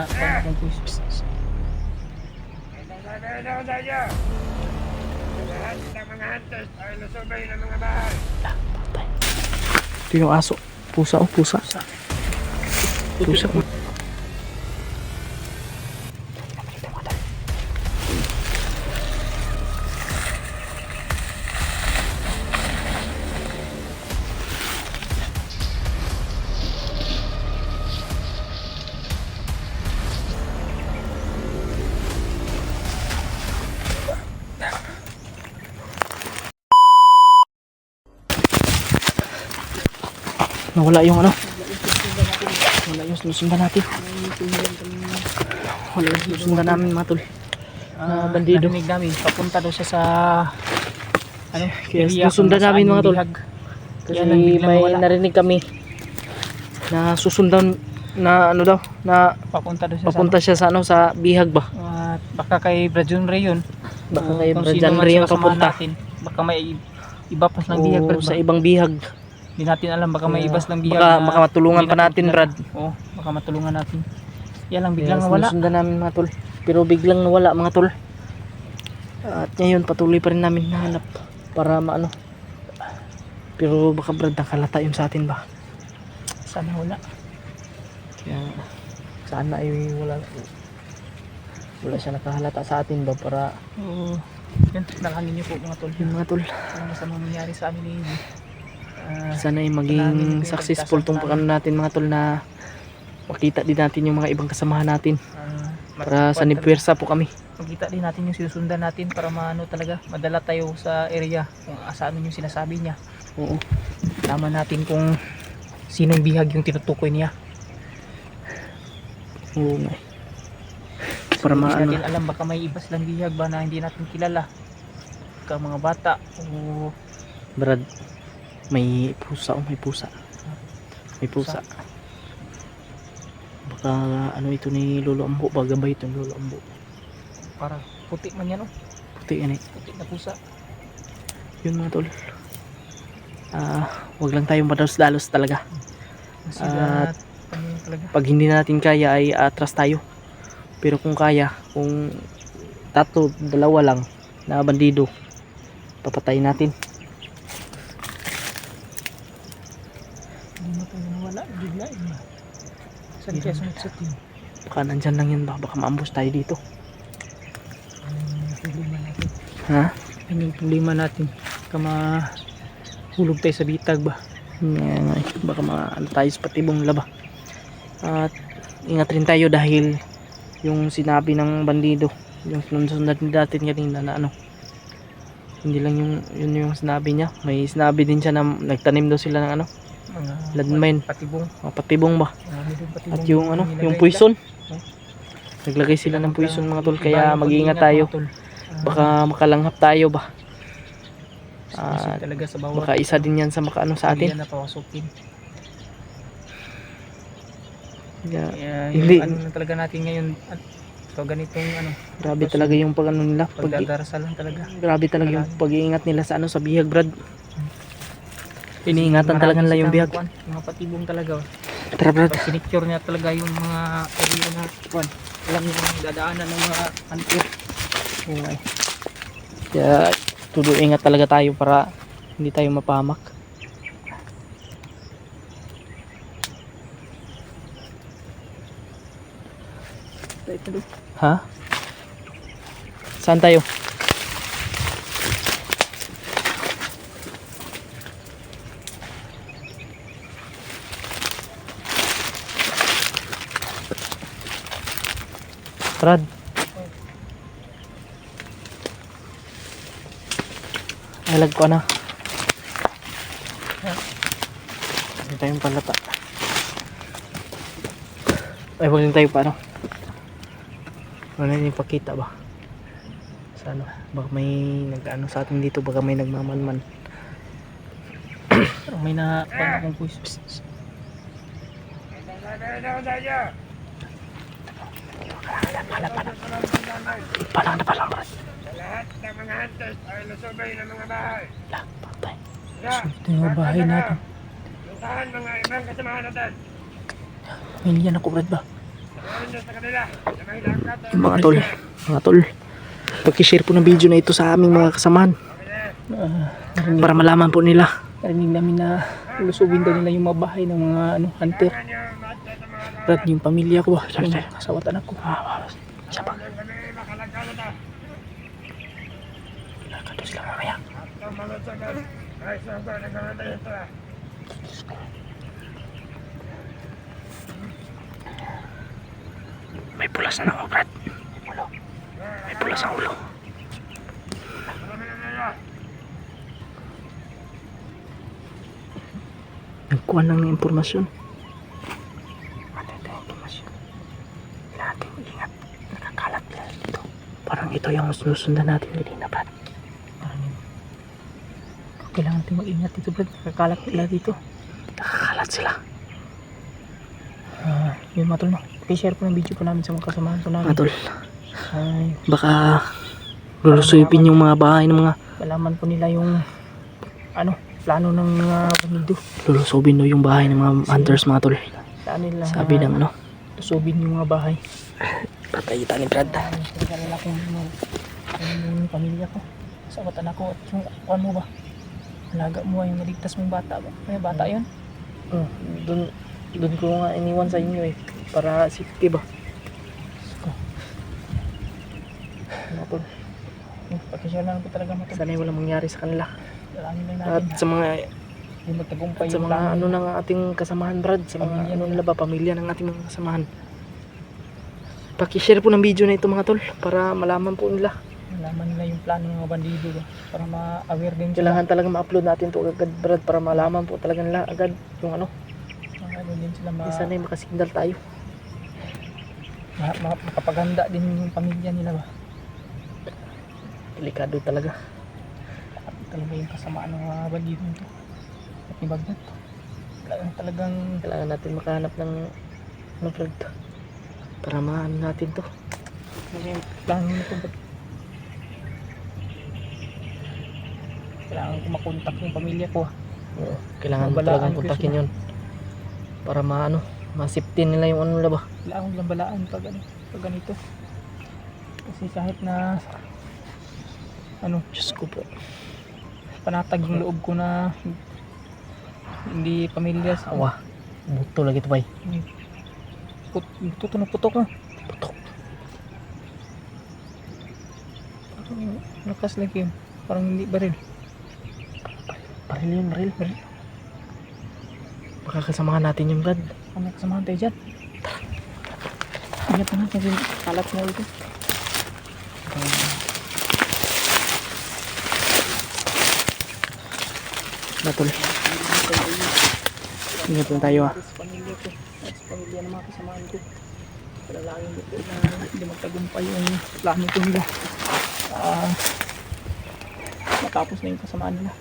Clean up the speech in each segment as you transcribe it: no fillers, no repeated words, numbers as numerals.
kung pulis. Lahat ng mga hunters ay nasubay ng mga bahay. Ito yung aso. Pusa oh, pusa. Pusa oh. Nawala yung ano? Wala yung sinusundan natin. Wala yung sinusundan namin mga tol. Bandido. Narinig namin, papunta daw siya sa ano, Kaya area sinusundan kung namin nasaan mga yung tol. bihag. Kasi Kaya lang biglang may nawala. narinig kami na susundan na ano daw na Papunta daw siya papunta siya sa ano sa bihag ba? At baka kay Brajon Ray yun. Baka O kay kung Brajon sino man Ray sa yung kasamahan papunta. natin, baka may iba pa ng bihag, O Brad, sa ba? ibang bihag. Hindi natin alam, baka may ibas ng bihag Baka matulungan pa natin, Brad. Oo, baka matulungan natin. Yan lang, Biglang biglang nawala. sinusundan namin mga tol. Pero biglang nawala mga tol. At ngayon patuloy pa rin namin nahanap para maano. Pero baka Brad nakalata yun sa atin ba? Sana wala. Kaya sana ay wala siya nakahalata sa atin ba para Oo. Yan, nalangin niyo po mga tol. yung mga tol. Ano masama mangyari sa amin ni Sana ay Salamin maging ito yung successful tong pagkasama pakano natin mga tol na makita din natin yung mga ibang kasamahan natin para sa nipwersa po kami. Makita din natin yung sinusundan natin para maano talaga, madala tayo sa area kung saan yung sinasabi niya. Oo. Tama natin kung sinong bihag yung tinutukoy niya. Oo nga. Para Hindi maano. natin alam, baka may ibas lang bihag ba na hindi natin kilala. Baka mga bata o Brad, may pusa may pusa. May pusa. Baka ano ito ni Lolo Ambo, bagabay ito ni Lolo Ambo. para puti man yan, oh. Puti yan eh. Puti na pusa. Yun mga tol. Wag lang tayong madalos-dalos talaga. At ano yun talaga. Pag hindi natin kaya ay atras tayo. Pero kung kaya, kung tatlo, dalawa lang na bandido, papatayin natin. Hindi mo tayo nawala, bigla yun. Saan kaya sumatsat yun? Baka nandyan lang yun ba? Baka maambus tayo dito. Problema natin. Ha? Ano yung problema natin? Baka mahulog tayo sa bitag ba? Nga, baka ano tayo sa patibong laba. At ingat rin tayo dahil yung sinabi ng bandido, yung sunod natin kanina na ano, hindi lang yun yung sinabi niya. May sinabi din siya na nagtanim daw sila ng ano, landmine. Patibong. Patibong ba? At yung ano, yung poison. Naglagay sila ng poison mga tol, kaya mag-iingat tayo. Baka makalanghap tayo ba? Talaga sa bawat Baka isa din yan sa makaano sa atin. na pawasukin. Kaya, Kaya hindi. yung ano na talaga natin ngayon at so ganitong ano, grabe talaga yung pag ano nila. pagdarasal lang talaga. Grabe talaga yung pag-iingat nila sa ano, sa bihag, Brad. Iniingatan talaga nila yung bihag. Mga patibong talaga. Tara, Brad. Pag sinicure niya talaga yung mga area na kuan. Alam yung dadaanan ng mga hunter. Okay. Kaya tudo ingat talaga tayo para hindi tayo mapahamak. Ha? Saan tayo? Brad. Alag ko na. Hindi tayong palata. Ay, wag din tayo pa ano. Wala yung pakita ba? Sa ano? Baka may nag-ano sa atin dito. Baka may nagmamanman. Pero may na kuan akong push. Palang na palang. Lahat ng mga hunters ay nasubay ng mga bahay. Lang, patay. Ito yung bahay natin. Luntahan mga ibang kasamahan natin. May yan ako, Brad ba? ninyo sa kanila. Na may langkat. Yung mga tol, pag-share po ng video na ito sa aming mga kasamahan para malaman po nila. Narinig namin na lusubin daw nila yung mga bahay ng mga hunter. Kanya matya sa mga Brad, yung pamilya ko, Sorry, yung sorry. asawa at anak ko. Sabag, kami makalagkalat ah. kato sila mamaya. At ang mga sagal. Ay, sobrang nagkamatay ito ah. May pulas na ako, Brad. May pulas ang ulo. Marami na nila. Nagkuha lang ng impormasyon. Ano ito yung impormasyon? Kailangan natin ingat. Nakakalat nila dito. Parang ito yung sinusundan natin kanina, Brad. Parang yun. Kailangan natin mag-ingat dito, Brad. Kakalat nila dito. Nakakalat sila. Yun mga tol, no? I-share po ng video po namin sa mga kasamahan po namin. Mga tol, Ay, baka lulusuypin yung mga bahay ng mga malaman po nila yung plano ng mga bandido. lulusubin no yung bahay ng mga hunters, mga tol. Saan nila Sabi ng ano, lusubin yung mga bahay. patay kita ni Brad. Kaya nila kung yung pamilya ko, sa anak ko, at yung kuhan mo ba? Alaga mo ba yung naligtas mong bata ba? May bata yun? Doon ko nga iniwan sa inyo eh. Para safety ba? Mga tol, Pakishare lang po talaga mo ito. sana'y walang mangyari sa kanila. Dalangin lang At natin. sa mga Hindi magtagumpay sa yung mga plano. ano ng ating kasamahan, Brad, sa mga Pamilya ano nila. nila ba, pamilya ng ating mga kasamahan. Paki-share po ng video na ito, mga tol, para malaman po nila. Malaman nila yung plano ng mga bandido ba? Para ma-aware din sila. Kailangan talaga ma-upload natin ito agad, Brad, para malaman po talaga nila agad yung ano. Ano din sila Sana'y makasindal tayo. makapaganda din yung pamilya nila ba? Delikado talaga. Talaga yung kasamaan ng mga bandido nito. At ni Bagdat. Talagang Kailangan natin makahanap ng ano, Brad, para maano natin to. yung plano nito ba? Kailangan ko makontak yung pamilya ko. Oo, kailangan mo Mabalaan talagang ko kontakin sila. yun. Para maano, masiptin nila yung ano nila ba. Kailangan ko lang balaan pag ganito. Kasi kahit na Diyos ko po. panatag yung loob ko na hindi pamilya sa Awa, buto lagi ito bay. putok na. Putok. Parang lakas lagi yun. Parang hindi baril. Baril yun, baril. Baka kasamahan natin yung Brad. Ano kasamahan tayo dyan? Ingat na natin. Kalat mo ito. Natol. Ingat lang tayo ah. Sa pamilya ko. At sa pamilya ng mga kasamahan ko. Palalangin dito na hindi magtagumpay yung plano ko nila. Matapos na yung kasamaan nila.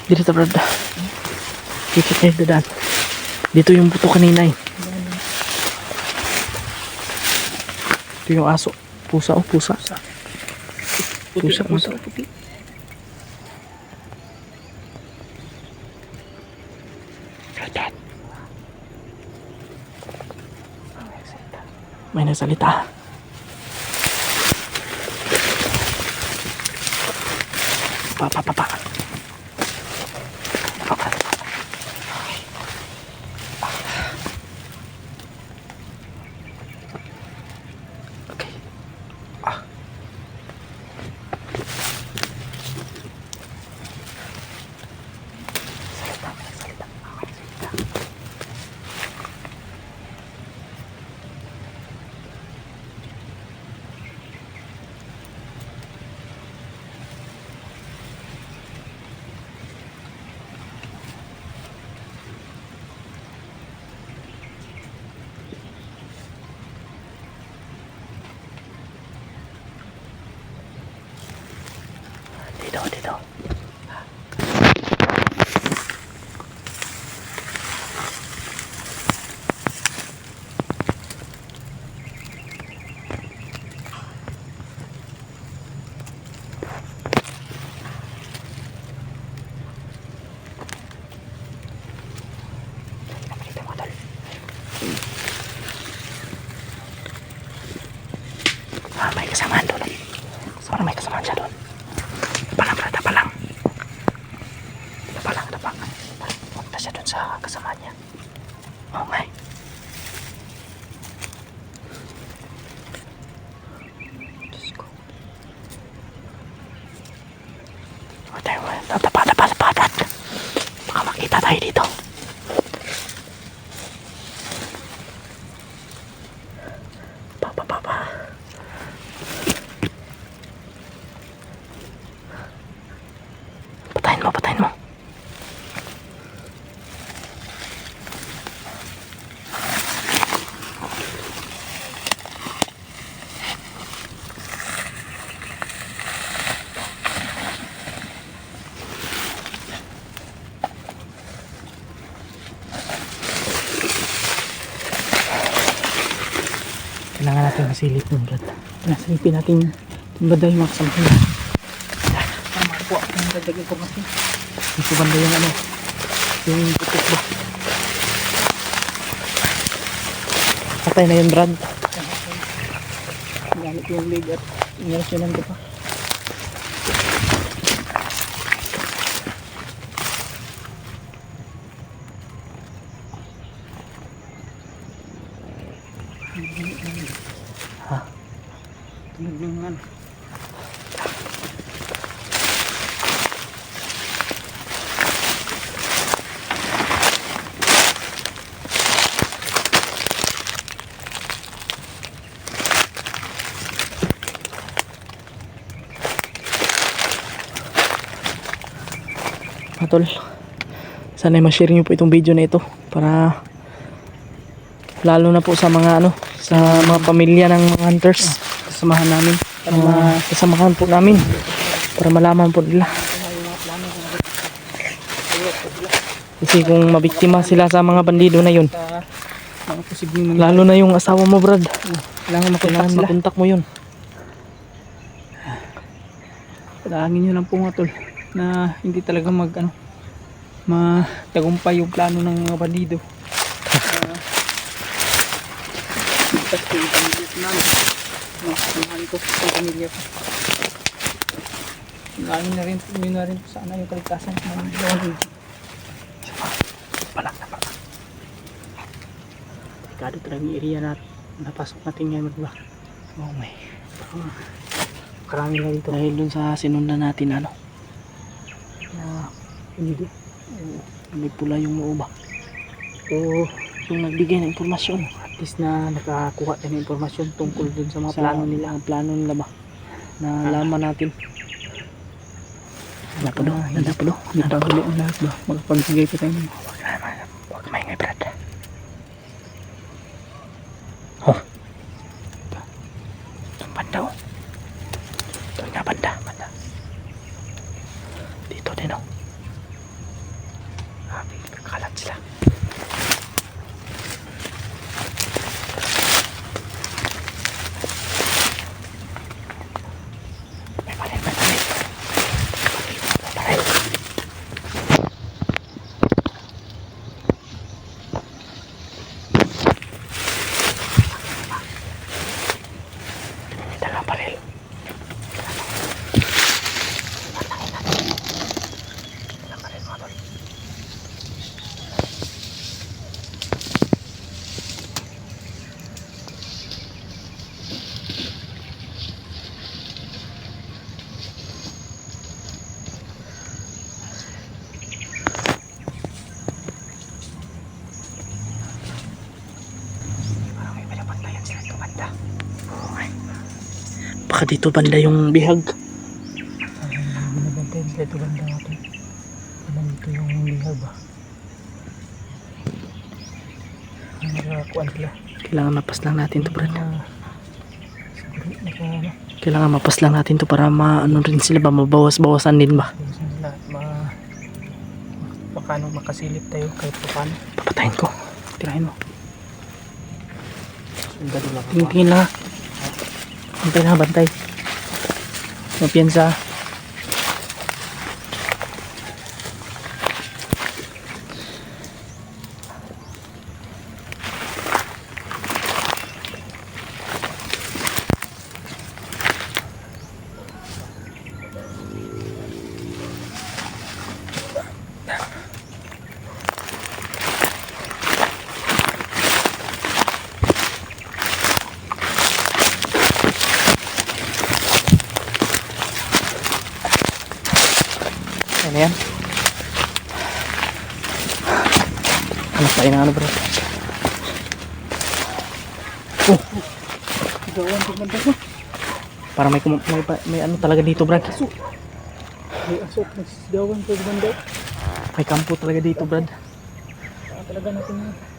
Dito ta, Brad. Dito tayo dadaan. Dito yung buto kanina eh. Ito yung aso. Pusa oh, pusa. Pusa, pusa, pusa. puti. Brad. May nasalita. Pa. Pa. Okay. Dapa. Punta siya dun sa kasama niya. Okay. Diyos ko. Dapa. Baka makita tayo dito. Pa. Patayin mo. Kailangan natin masilip ng brad. Silipin natin yung banda yung mga kasama nila. Para makakuha ko ng dagdag informasyon. Dito banda yung ano, yung putik ba? Patay na yun brad. Gamit yung leg at inirasyonan ko pa. Ha? Tunog ng ano. Tol, sana ma-share nyo po itong video na ito para lalo na po sa mga ano, sa mga pamilya ng mga hunters, kasamahan namin, kasamahan po namin para malaman po nila. Kasi kung mabiktima sila sa mga bandido na yun, Mga posibleng lalo na yung asawa mo brad, kailangan kailangan sila. makontak mo yun. Palangin nyo lang po mga tol na hindi talaga matagumpay yung plano ng mga bandido. Tapos yung pamilya ko namin, mahal ko sa pamilya ko. Palangin na rin po sana yung kaligtasan ng mga bandido. Pala. Delikado talaga yung area na napasok natin ngayon ba? Oh my. Karami na dito. Dahil dun sa sinundan natin ano, Bandido. may pula yung noo ba? So, Yung nagbigay ng informasyon. at least na nakakuha tayo ng impormasyon tungkol dun sa mga Sa plano nila. ang plano nila ba? Na laman natin. Napulo. Hindi pa huli ang lahat ba? Magpagbigay pa tayo ng Huwag maingay brad. Itong banda oh. Ito nga banda. Dito din oh. Kakalat sila. May palit. May dalang baril. Baka dito banda yung bihag. Binabantay nila ito banda natin. Dito yung lihag ba? Nakakuan sila. Kailangan mapas lang natin to brad. Siguro Kailangan mapas lang natin to para maano rin sila ba, mabawas-bawasan din ba. sila paano makasilip tayo kahit paano. Papatayin ko. Tirahin mo. Sundalo lang. Tingin lang ha. Bantay na, bantay. Mapiyansa. Ano yan? Ano tayo na ano bro? Oh! Gawan ko banda ko. Para may ano talaga dito Brad. May asok, nagsisigawan ko banda. May kampo talaga dito Brad. Talaga natin yun.